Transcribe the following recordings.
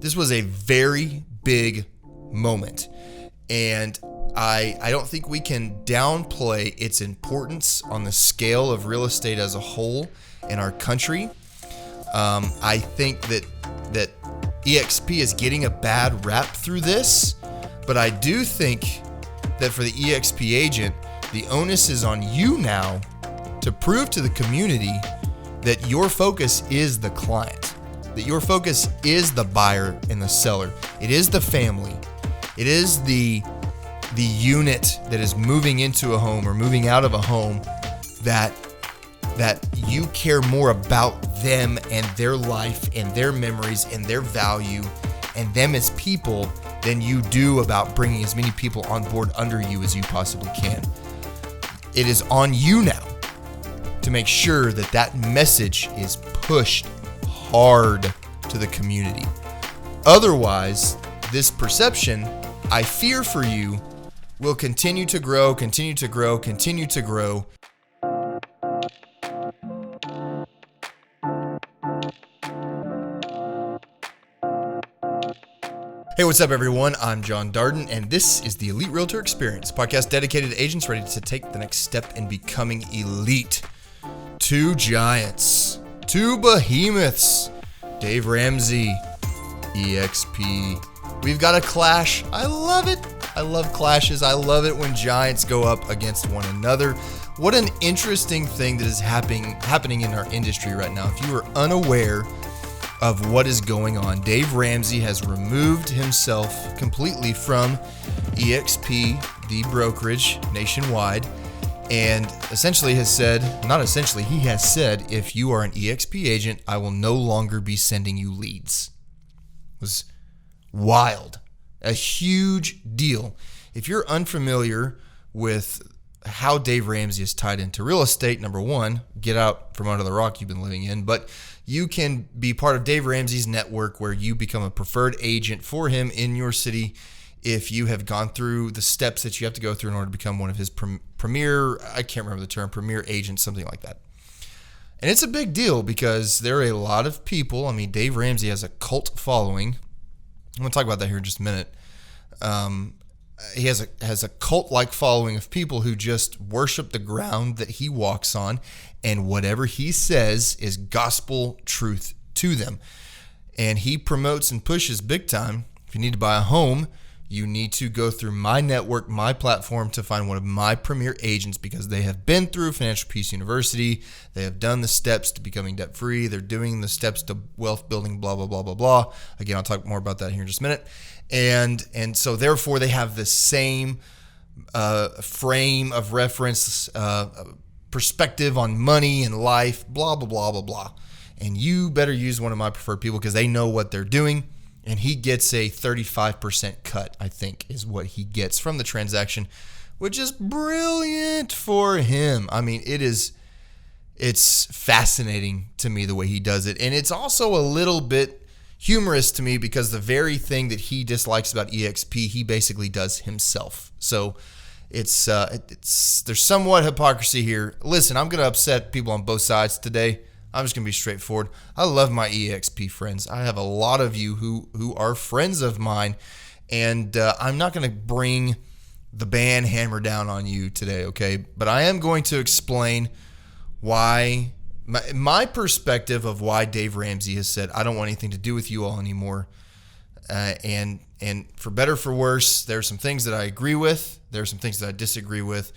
This was a very big moment, and I don't think we can downplay its importance on the scale of real estate as a whole in our country. I think that EXP is getting a bad rap through this, but I do think that for the EXP agent, the onus is on you now to prove to the community that your focus is the client, that your focus is the buyer and the seller. It is the family. It is the unit that is moving into a home or moving out of a home, that you care more about them and their life and their memories and their value and them as people than you do about bringing as many people on board under you as you possibly can. It is on you now to make sure that that message is pushed hard to the community. Otherwise, this perception, I fear for you, will continue to grow. Hey, what's up, everyone? I'm John Darden, and this is the Elite Realtor Experience, a podcast dedicated to agents ready to take the next step in becoming elite. Two giants, two behemoths, Dave Ramsey, EXP. We've got a clash. I love it. I love clashes. I love it when giants go up against one another. What an interesting thing that is happening in our industry right now. If you are unaware of what is going on, Dave Ramsey has removed himself completely from EXP, the brokerage nationwide, and essentially has said, he has said, if you are an EXP agent, I will no longer be sending you leads. It was wild. A huge deal. If you're unfamiliar with how Dave Ramsey is tied into real estate, number one, get out from under the rock you've been living in, but you can be part of Dave Ramsey's network where you become a preferred agent for him in your city if you have gone through the steps that you have to go through in order to become one of his premier, I can't remember the term, premier agents, something like that. And it's a big deal because there are a lot of people. I mean, Dave Ramsey has a cult following. I'm going to talk about that here in just a minute. He has a cult-like following of people who just worship the ground that he walks on, and whatever he says is gospel truth to them. And he promotes and pushes big time. If you need to buy a home, you need to go through my network, my platform, to find one of my premier agents because they have been through Financial Peace University. They have done the steps to becoming debt-free. They're doing the steps to wealth building, blah, blah, blah, blah, blah. Again, I'll talk more about that here in just a minute. And so therefore they have the same frame of reference, perspective on money and life, blah, blah, blah, blah, blah. And you better use one of my preferred people because they know what they're doing. And he gets a 35% cut, I think, is what he gets from the transaction, which is brilliant for him. I mean, it's fascinating to me the way he does it. And it's also a little bit humorous to me because the very thing that he dislikes about EXP, he basically does himself. So it's there's somewhat hypocrisy here. Listen, I'm going to upset people on both sides today. I'm just going to be straightforward. I love my EXP friends. I have a lot of you who are friends of mine, and I'm not going to bring the band hammer down on you today, okay? But I am going to explain why my perspective of why Dave Ramsey has said, I don't want anything to do with you all anymore. And for better or for worse, there are some things that I agree with. There are some things that I disagree with.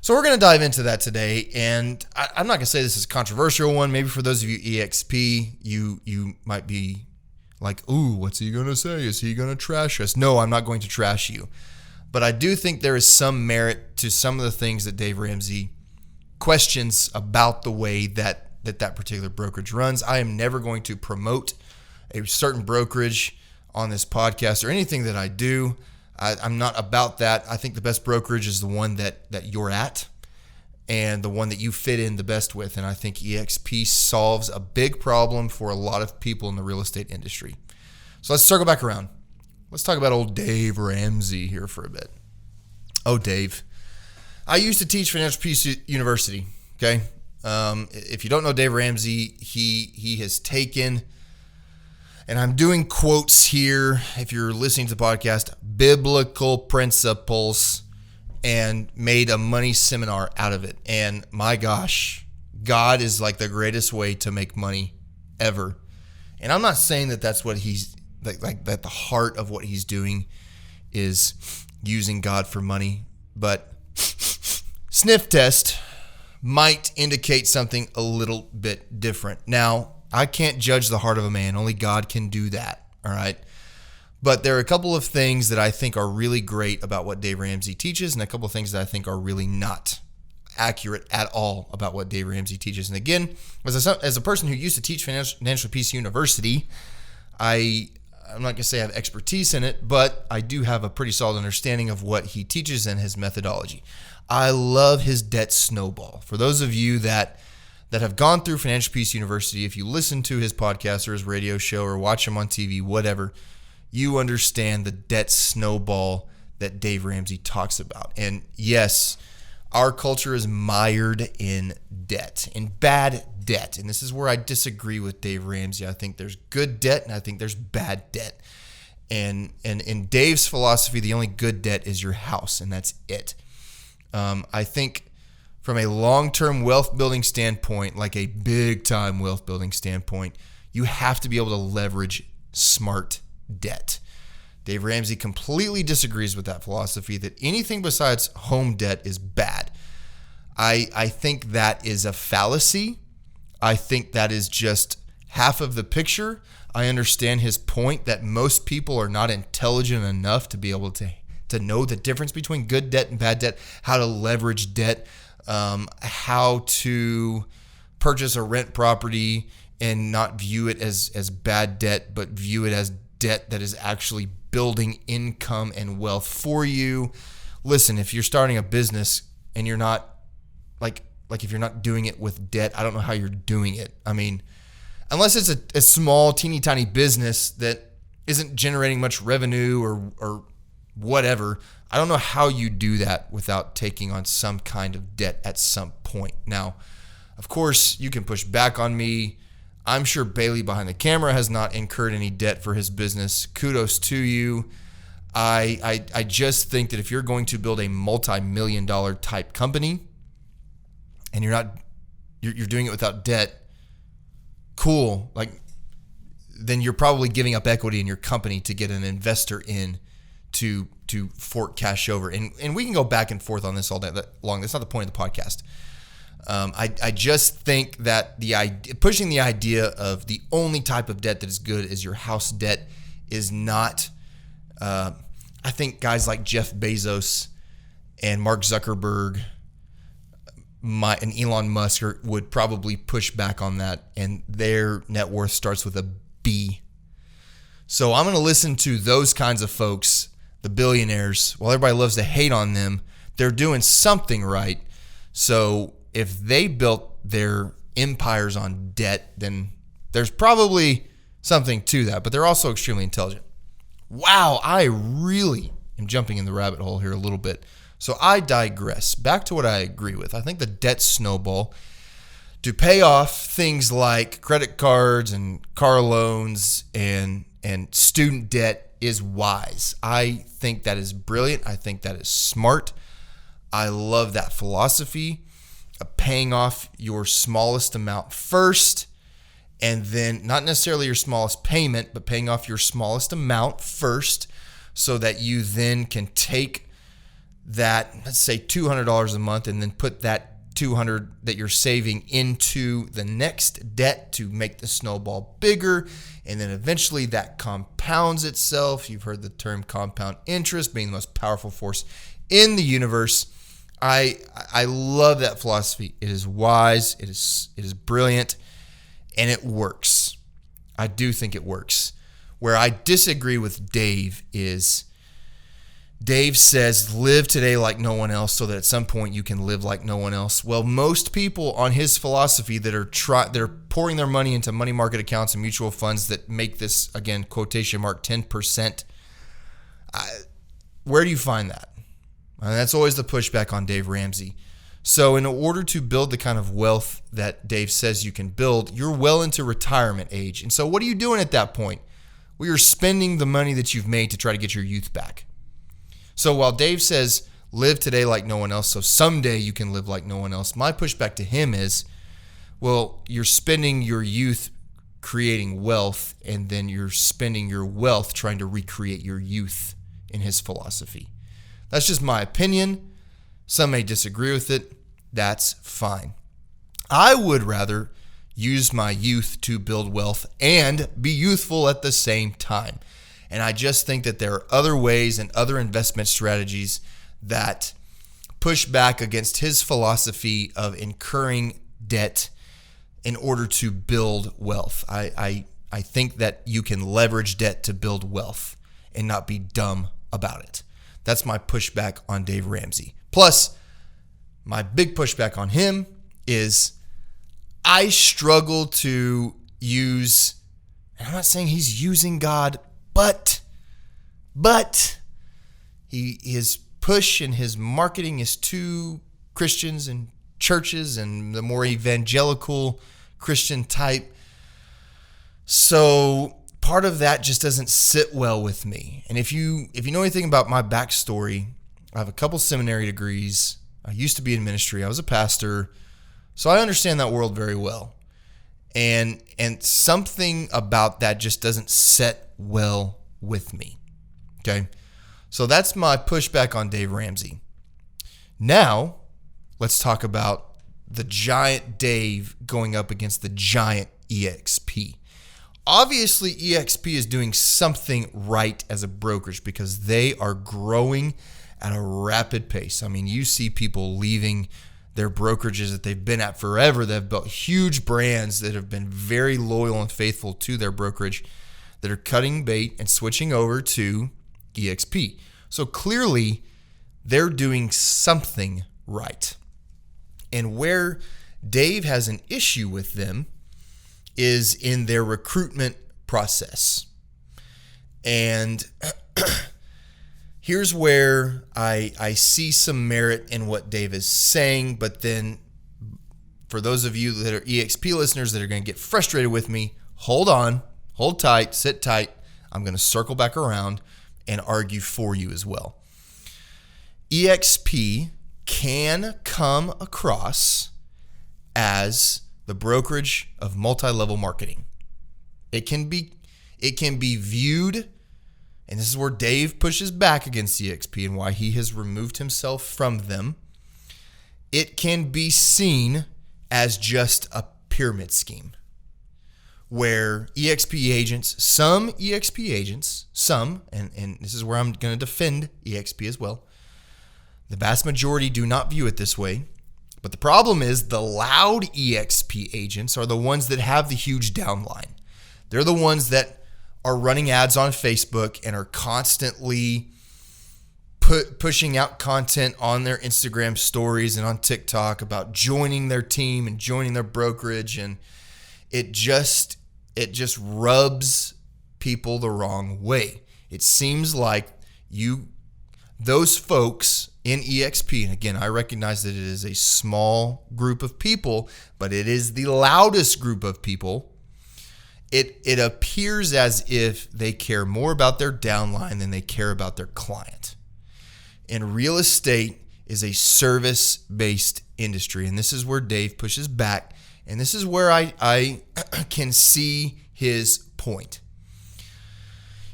So we're going to dive into that today. And I'm not going to say this is a controversial one. Maybe for those of you EXP, you might be like, ooh, what's he going to say? Is he going to trash us? No, I'm not going to trash you. But I do think there is some merit to some of the things that Dave Ramsey questions about the way that particular brokerage runs. I am never going to promote a certain brokerage on this podcast or anything that I do. I'm not about that. I think the best brokerage is the one that you're at and the one that you fit in the best with. And I think EXP solves a big problem for a lot of people in the real estate industry. So let's circle back around. Let's talk about old Dave Ramsey here for a bit. Oh, Dave. I used to teach Financial Peace University, okay? If you don't know Dave Ramsey, he has taken and I'm doing quotes here, if you're listening to the podcast, biblical principles, and made a money seminar out of it. And my gosh, God is like the greatest way to make money ever. And I'm not saying that that's what he's like that the heart of what he's doing is using God for money, but sniff test might indicate something a little bit different. Now, I can't judge the heart of a man. Only God can do that, all right? But there are a couple of things that I think are really great about what Dave Ramsey teaches, and a couple of things that I think are really not accurate at all about what Dave Ramsey teaches. And again, as a person who used to teach Financial Peace University, I'm not going to say I have expertise in it, but I do have a pretty solid understanding of what he teaches and his methodology. I love his debt snowball. For those of you that have gone through Financial Peace University, if you listen to his podcast or his radio show or watch him on TV, whatever, you understand the debt snowball that Dave Ramsey talks about. And yes, our culture is mired in debt, in bad debt. And this is where I disagree with Dave Ramsey. I think there's good debt and I think there's bad debt. And in Dave's philosophy, the only good debt is your house, and that's it. I think from a long-term wealth building standpoint, like a big-time wealth building standpoint, you have to be able to leverage smart debt. Dave Ramsey completely disagrees with that philosophy that anything besides home debt is bad. I think that is a fallacy. I think that is just half of the picture. I understand his point that most people are not intelligent enough to be able to know the difference between good debt and bad debt, how to leverage debt, how to purchase a rent property and not view it as bad debt, but view it as debt that is actually building income and wealth for you. Listen, if you're starting a business and you're not like if you're not doing it with debt, I don't know how you're doing it. I mean, unless it's a small, teeny tiny business that isn't generating much revenue or whatever, I don't know how you do that without taking on some kind of debt at some point. Now, of course, you can push back on me. I'm sure Bailey behind the camera has not incurred any debt for his business. Kudos to you. I just think that if you're going to build a multi-million-dollar type company and you're doing it without debt, cool. Like, then you're probably giving up equity in your company to get an investor in to fork cash over. And we can go back and forth on this all day long. That's not the point of the podcast. I just think that pushing the idea of the only type of debt that is good is your house debt is not. I think guys like Jeff Bezos and Mark Zuckerberg and Elon Musk would probably push back on that, and their net worth starts with a B. So I'm going to listen to those kinds of folks, the billionaires. While everybody loves to hate on them, they're doing something right. So if they built their empires on debt, then there's probably something to that, but they're also extremely intelligent. Wow, I really am jumping in the rabbit hole here a little bit. So I digress. Back to what I agree with. I think the debt snowball to pay off things like credit cards and car loans and student debt is wise. I think that is brilliant. I think that is smart. I love that philosophy of paying off your smallest amount first, and then not necessarily your smallest payment, but paying off your smallest amount first so that you then can take that, let's say $200 a month, and then put that $200 that you're saving into the next debt to make the snowball bigger. And then eventually that compounds itself. You've heard the term compound interest being the most powerful force in the universe. I love that philosophy. It is wise. It is brilliant, and it works. I do think it works. Where I disagree with Dave is Dave says, live today like no one else so that at some point you can live like no one else. Well, most people on his philosophy that are pouring their money into money market accounts and mutual funds that make this, again, quotation mark, 10%, where do you find that? And that's always the pushback on Dave Ramsey. So in order to build the kind of wealth that Dave says you can build, you're well into retirement age. And so what are you doing at that point? Well, you're spending the money that you've made to try to get your youth back. So while Dave says, live today like no one else, so someday you can live like no one else, my pushback to him is, well, you're spending your youth creating wealth, and then you're spending your wealth trying to recreate your youth in his philosophy. That's just my opinion. Some may disagree with it. That's fine. I would rather use my youth to build wealth and be youthful at the same time. And I just think that there are other ways and other investment strategies that push back against his philosophy of incurring debt in order to build wealth. I think that you can leverage debt to build wealth and not be dumb about it. That's my pushback on Dave Ramsey. Plus, my big pushback on him is I struggle to use, and I'm not saying he's using God, but his push and his marketing is to Christians and churches and the more evangelical Christian type. So part of that just doesn't sit well with me. And if you know anything about my backstory, I have a couple seminary degrees. I used to be in ministry. I was a pastor. So I understand that world very well. And something about that just doesn't sit well with me. Okay? So that's my pushback on Dave Ramsey. Now, let's talk about the giant Dave going up against the giant EXP. Obviously, EXP is doing something right as a brokerage because they are growing at a rapid pace. I mean, you see people leaving their brokerages that they've been at forever, that have built huge brands that have been very loyal and faithful to their brokerage, that are cutting bait and switching over to EXP. So clearly, they're doing something right. And where Dave has an issue with them is in their recruitment process. And here's where I see some merit in what Dave is saying, but then for those of you that are EXP listeners that are going to get frustrated with me, hold on, hold tight, sit tight. I'm going to circle back around and argue for you as well. EXP can come across as the brokerage of multi-level marketing. It can be viewed, and this is where Dave pushes back against EXP and why he has removed himself from them. It can be seen as just a pyramid scheme where EXP agents, some, and this is where I'm going to defend EXP as well, the vast majority do not view it this way. But the problem is the loud EXP agents are the ones that have the huge downline. They're the ones that are running ads on Facebook and are constantly pushing out content on their Instagram stories and on TikTok about joining their team and joining their brokerage. And it just rubs people the wrong way. It seems like those folks in EXP, and again, I recognize that it is a small group of people, but it is the loudest group of people. It appears as if they care more about their downline than they care about their client. And real estate is a service-based industry, and this is where Dave pushes back, and this is where I can see his point.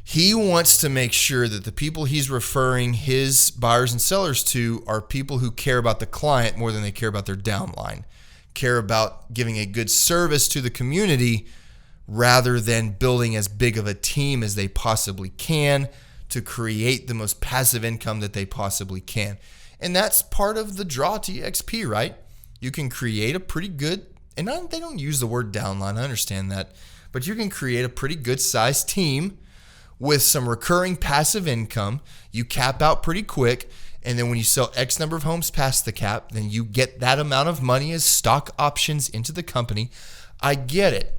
He wants to make sure that the people he's referring his buyers and sellers to are people who care about the client more than they care about their downline, care about giving a good service to the community rather than building as big of a team as they possibly can to create the most passive income that they possibly can. And that's part of the draw to EXP, right? You can create a pretty good, and they don't use the word downline, I understand that, but you can create a pretty good sized team with some recurring passive income. You cap out pretty quick, and then when you sell X number of homes past the cap, then you get that amount of money as stock options into the company. I get it.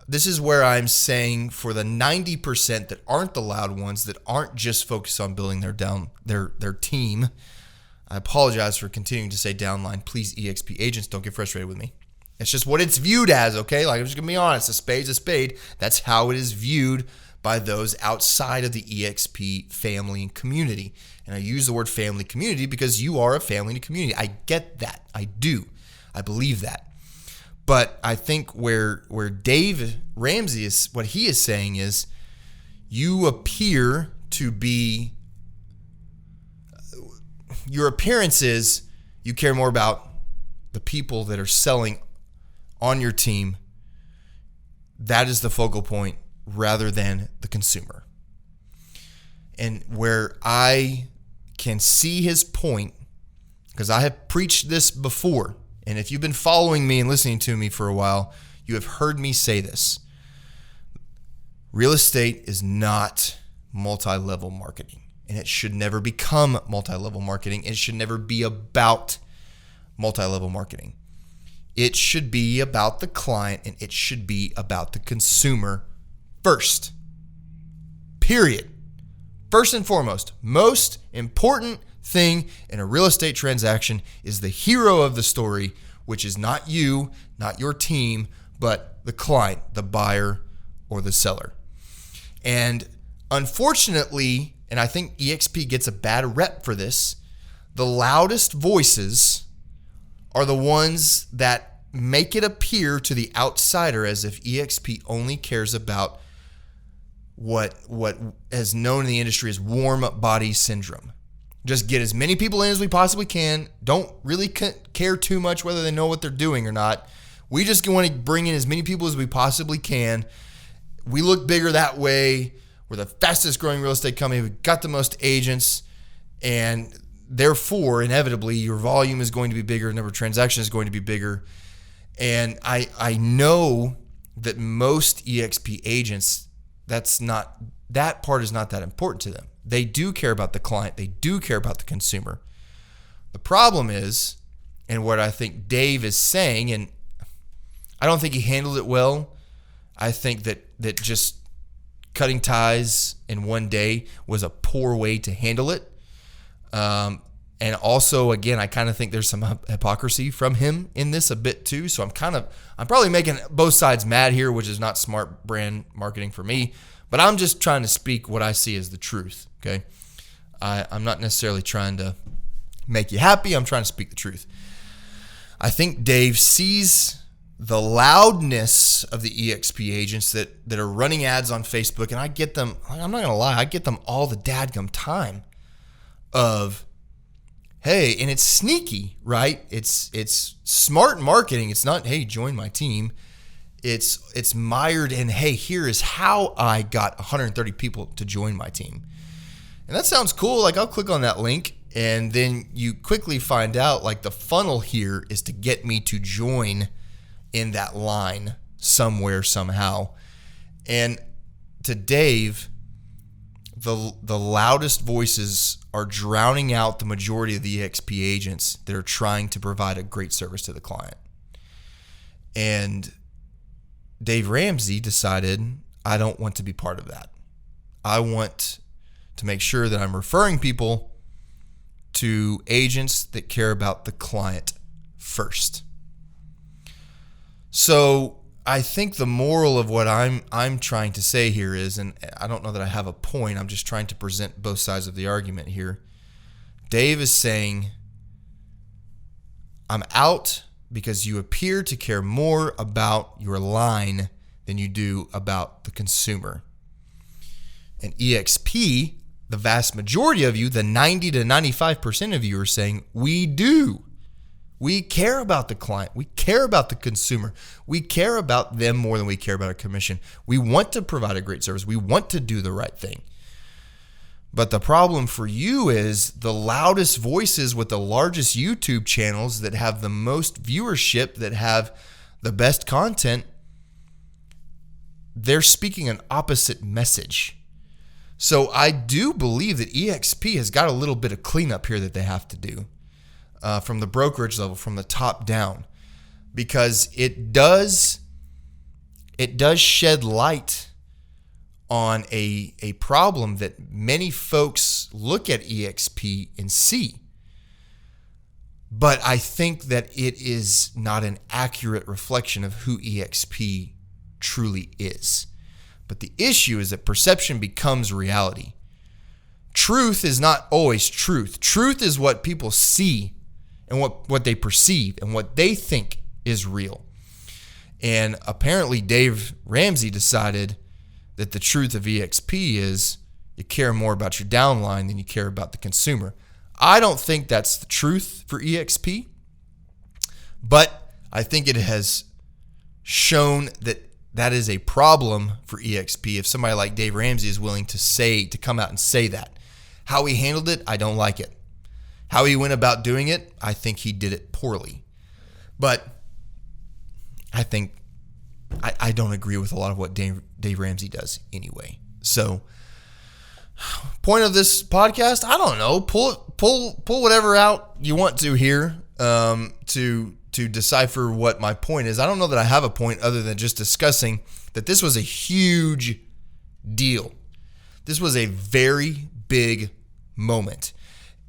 This is where I'm saying for the 90% that aren't the loud ones, that aren't just focused on building their team. I apologize for continuing to say downline. Please, EXP agents, don't get frustrated with me. It's just what it's viewed as, okay? Like, I'm just going to be honest. A spade's a spade. That's how it is viewed by those outside of the EXP family and community. And I use the word family community because you are a family and community. I get that. I do. I believe that. But I think where Dave Ramsey is, what he is saying is, you appear to be, your appearance is you care more about the people that are selling on your team. That is the focal point rather than the consumer. And where I can see his point, because I have preached this before, and if you've been following me and listening to me for a while, you have heard me say this. Real estate is not multi-level marketing, and it should never become multi-level marketing. It should never be about multi-level marketing. It should be about the client, and it should be about the consumer first. Period. First and foremost, most important thing in a real estate transaction is the hero of the story, which is not you, not your team, but the client, the buyer, or the seller. And unfortunately, and I think EXP gets a bad rep for this, the loudest voices are the ones that make it appear to the outsider as if EXP only cares about what is known in the industry as warm body syndrome. Just get as many people in as we possibly can. Don't really care too much whether they know what they're doing or not. We just want to bring in as many people as we possibly can. We look bigger that way. We're the fastest growing real estate company. We've got the most agents, and therefore, inevitably, your volume is going to be bigger. The number of transactions is going to be bigger. And I know that most EXP agents, that part is not that important to them. They do care about the client. They do care about the consumer. The problem is, and what I think Dave is saying, and I don't think he handled it well. I think that just cutting ties in one day was a poor way to handle it. And also, again, I kind of think there's some hypocrisy from him in this a bit too. So I'm probably making both sides mad here, which is not smart brand marketing for me. But I'm just trying to speak what I see as the truth, okay? I'm not necessarily trying to make you happy. I'm trying to speak the truth. I think Dave sees the loudness of the EXP agents that are running ads on Facebook, and I get them, I'm not going to lie, I get them all the dadgum time of, hey, and it's sneaky, right? It's smart marketing. It's not, hey, join my team. It's mired in, hey, here is how I got 130 people to join my team. And that sounds cool. Like, I'll click on that link, and then you quickly find out, like, the funnel here is to get me to join in that line somewhere, somehow. And to Dave, the loudest voices are drowning out the majority of the EXP agents that are trying to provide a great service to the client. And Dave Ramsey decided, I don't want to be part of that. I want to make sure that I'm referring people to agents that care about the client first. So I think the moral of what I'm trying to say here is, and I don't know that I have a point, I'm just trying to present both sides of the argument here. Dave is saying, I'm out because you appear to care more about your line than you do about the consumer. And EXP, the vast majority of you, the 90 to 95% of you are saying, we do. We care about the client. We care about the consumer. We care about them more than we care about a commission. We want to provide a great service. We want to do the right thing. But the problem for you is the loudest voices with the largest YouTube channels that have the most viewership, that have the best content, they're speaking an opposite message. So I do believe that EXP has got a little bit of cleanup here that they have to do. From the brokerage level, from the top down, because it does shed light on a problem that many folks look at EXP and see. But I think that it is not an accurate reflection of who EXP truly is. But the issue is that perception becomes reality. Truth is not always truth. Truth is what people see and what they perceive and what they think is real. And apparently Dave Ramsey decided that the truth of EXP is you care more about your downline than you care about the consumer. I don't think that's the truth for EXP, but I think it has shown that is a problem for EXP if somebody like Dave Ramsey is willing to come out and say that. How he handled it, I don't like it. How he went about doing it, I think he did it poorly. But I think I don't agree with a lot of what Dave Ramsey does anyway. So, point of this podcast, I don't know. Pull whatever out you want to here to decipher what my point is. I don't know that I have a point other than just discussing that this was a huge deal. This was a very big moment.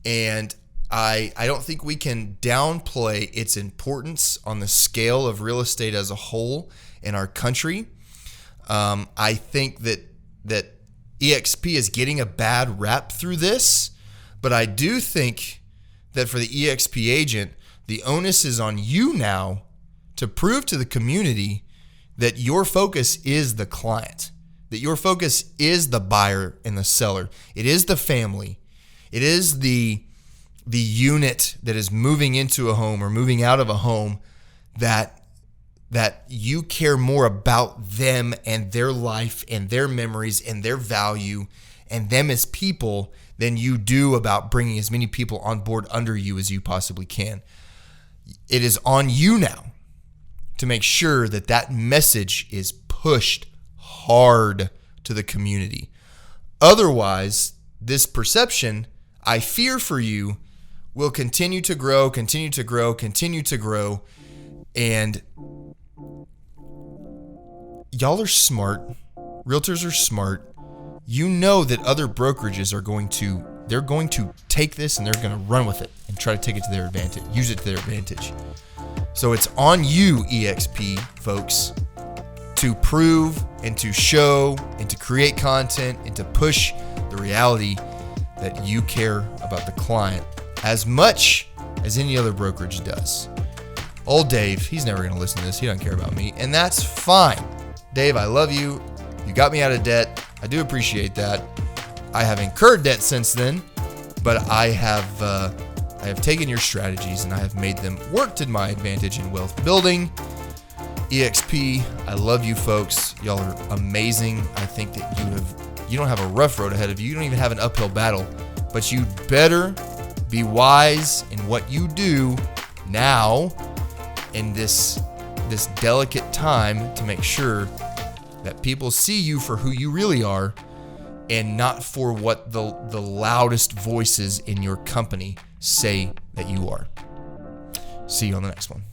And I don't think we can downplay its importance on the scale of real estate as a whole in our country. I think that EXP is getting a bad rap through this, but I do think that for the EXP agent, the onus is on you now to prove to the community that your focus is the client, that your focus is the buyer and the seller. It is the family. It is the unit that is moving into a home or moving out of a home that you care more about them and their life and their memories and their value and them as people than you do about bringing as many people on board under you as you possibly can. It is on you now to make sure that message is pushed hard to the community. Otherwise, this perception, I fear for you, will continue to grow, and y'all are smart. Realtors are smart. You know that other brokerages are going to take this and they're going to run with it and try to take it to their advantage, use it to their advantage. So it's on you, EXP folks, to prove and to show and to create content and to push the reality that you care about the client as much as any other brokerage does. Old Dave, he's never going to listen to this. He doesn't care about me, and that's fine. Dave, I love you. You got me out of debt. I do appreciate that. I have incurred debt since then, but I have taken your strategies and I have made them work to my advantage in wealth building. EXP, I love you folks. Y'all are amazing. I think that you don't have a rough road ahead of you. You don't even have an uphill battle, but you better be wise in what you do now in this delicate time to make sure that people see you for who you really are and not for what the loudest voices in your company say that you are. See you on the next one.